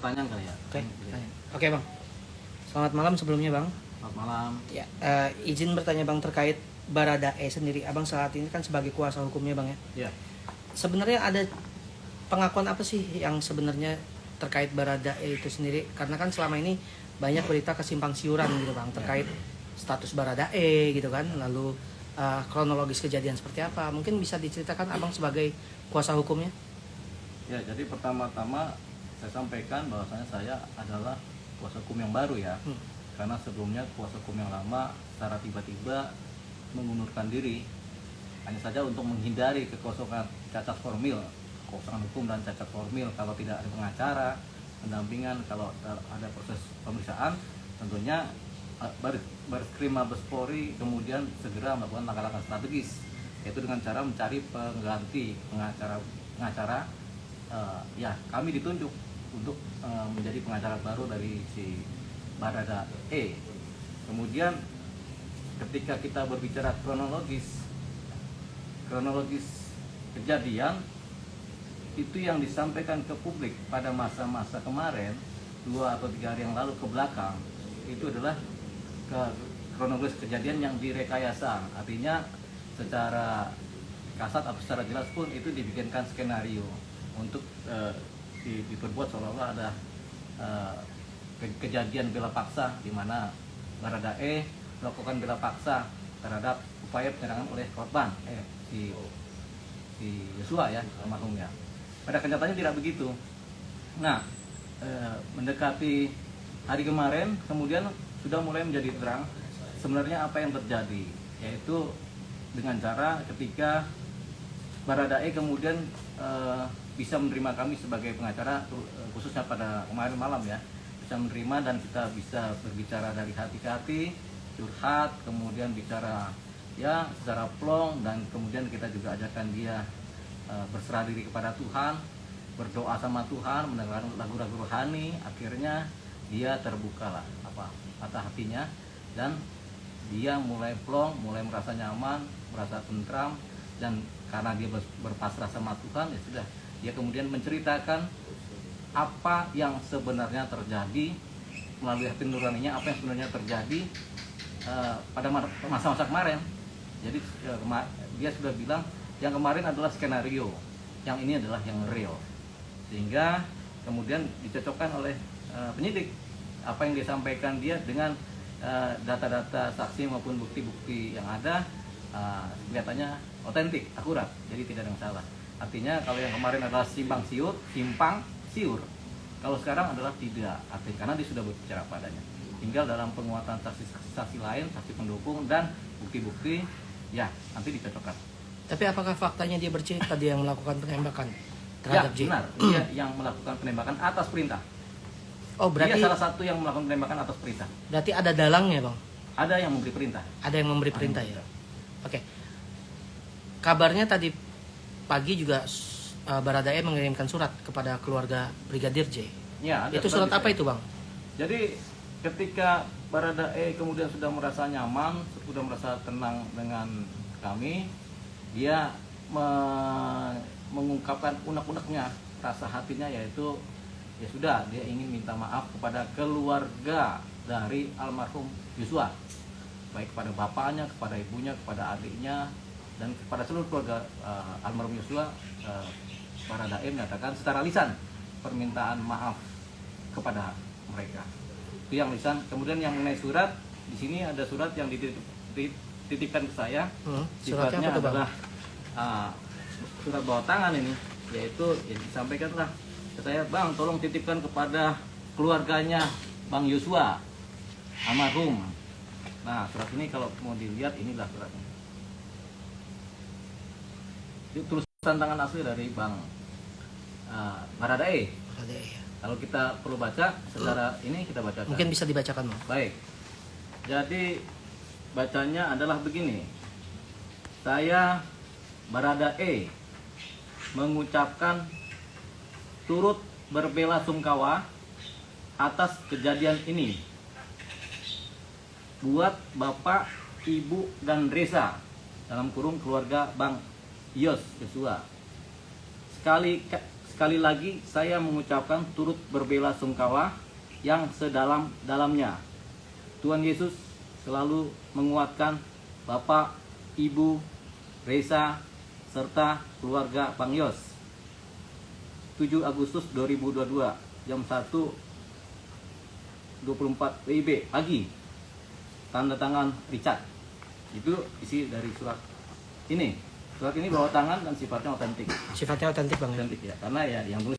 pertanyaan kali ya. Oke Bang. Selamat malam sebelumnya Bang. Selamat malam. Ya, izin bertanya Bang terkait Baradae sendiri. Abang saat ini kan sebagai kuasa hukumnya Bang ya. Ya. Sebenarnya ada pengakuan apa sih yang sebenarnya terkait Baradae itu sendiri? Karena kan selama ini banyak berita kesimpang siuran gitu Bang terkait status Baradae gitu kan. Lalu kronologis kejadian seperti apa? Mungkin bisa diceritakan Abang sebagai kuasa hukumnya? Ya, jadi pertama-tama saya sampaikan bahwasanya saya adalah kuasa hukum yang baru ya. Karena sebelumnya kuasa hukum yang lama secara tiba-tiba mengundurkan diri hanya saja untuk menghindari kekosongan cacat formil, kekosongan hukum dan cacat formil. Kalau tidak ada pengacara, pendampingan, kalau ada proses pemeriksaan, tentunya Bareskrim Mabes Polri kemudian segera melakukan langkah-langkah strategis, yaitu dengan cara mencari pengganti pengacara. Ya, kami ditunjuk untuk menjadi pengacara baru dari si Baradae. Kemudian ketika kita berbicara kronologis kejadian itu yang disampaikan ke publik pada masa-masa kemarin 2 atau 3 hari yang lalu ke belakang, itu adalah kronologis kejadian yang direkayasa. Artinya secara kasat atau secara jelas pun itu dibikinkan skenario untuk diperbuat seolah-olah ada kejadian bela paksa di mana Baradae melakukan bela paksa terhadap upaya penyerangan oleh korban si Yosua ya, almarhumnya. Pada kenyataannya tidak begitu. Nah, mendekati hari kemarin kemudian sudah mulai menjadi terang sebenarnya apa yang terjadi, yaitu dengan cara ketika Baradae kemudian bisa menerima kami sebagai pengacara, khususnya pada kemarin malam ya, bisa menerima dan kita bisa berbicara dari hati ke hati, curhat, kemudian bicara ya secara plong, dan kemudian kita juga ajarkan dia berserah diri kepada Tuhan, berdoa sama Tuhan, mendengarkan lagu-lagu rohani. Akhirnya dia terbukalah mata hatinya, dan dia mulai plong, mulai merasa nyaman, merasa tentram, dan karena dia berpasrah sama Tuhan, ya sudah, dia kemudian menceritakan apa yang sebenarnya terjadi melalui hati nuraninya, apa yang sebenarnya terjadi pada masa-masa kemarin. Jadi dia sudah bilang yang kemarin adalah skenario, yang ini adalah yang real, sehingga kemudian dicocokkan oleh penyidik apa yang disampaikan dia dengan data-data saksi maupun bukti-bukti yang ada. Kelihatannya otentik, akurat, jadi tidak ada masalah. Artinya kalau yang kemarin adalah simpang siur, kalau sekarang adalah tidak, artinya karena dia sudah berbicara padanya. Tinggal dalam penguatan saksi lain, saksi pendukung, dan bukti-bukti, ya nanti dicocokkan. Tapi apakah faktanya dia bercerita dia yang melakukan penembakan terhadap J? Benar, dia yang melakukan penembakan atas perintah. Oh, berarti dia salah satu yang melakukan penembakan atas perintah. Berarti ada dalangnya Bang? Ada yang memberi perintah. Ada yang memberi perintah ya? Oke. Kabarnya tadi pagi juga Baradae mengirimkan surat kepada keluarga Brigadir J. Ya, itu surat apa itu Bang? Jadi ketika Baradae kemudian sudah merasa nyaman, sudah merasa tenang dengan kami, dia mengungkapkan unek-uneknya, rasa hatinya, yaitu ya sudah, dia ingin minta maaf kepada keluarga dari almarhum Yosua, baik kepada bapaknya, kepada ibunya, kepada adiknya, dan kepada seluruh keluarga almarhum Yosua. Baradae menyatakan secara lisan permintaan maaf kepada mereka. Itu yang lisan. Kemudian yang mengenai surat, di sini ada surat yang dititipkan ke saya. Sifatnya adalah surat bawah tangan ini, yaitu disampaikanlah ke saya, Bang, tolong titipkan kepada keluarganya Bang Yosua almarhum. Nah, surat ini kalau mau dilihat, inilah suratnya. Itu tulisan tangan asli dari Bang Baradae. Kalau kita perlu baca secara ini, kita bacakan. Mungkin bisa dibacakan, Bang. Baik. Jadi bacanya adalah begini. Saya Baradae mengucapkan turut berbelasungkawa atas kejadian ini buat Bapak, Ibu, dan Reza sekali lagi saya mengucapkan turut berbelasungkawa yang sedalam-dalamnya. Tuhan Yesus selalu menguatkan Bapak, Ibu, Reza, serta keluarga Bang Yos. 7 Agustus 2022 jam 1.24 WIB pagi. Tanda tangan Richard. Itu isi dari surat ini. Surat ini bawa tangan dan sifatnya otentik. Sifatnya otentik Bang. Otentik ya, karena ya yang tulis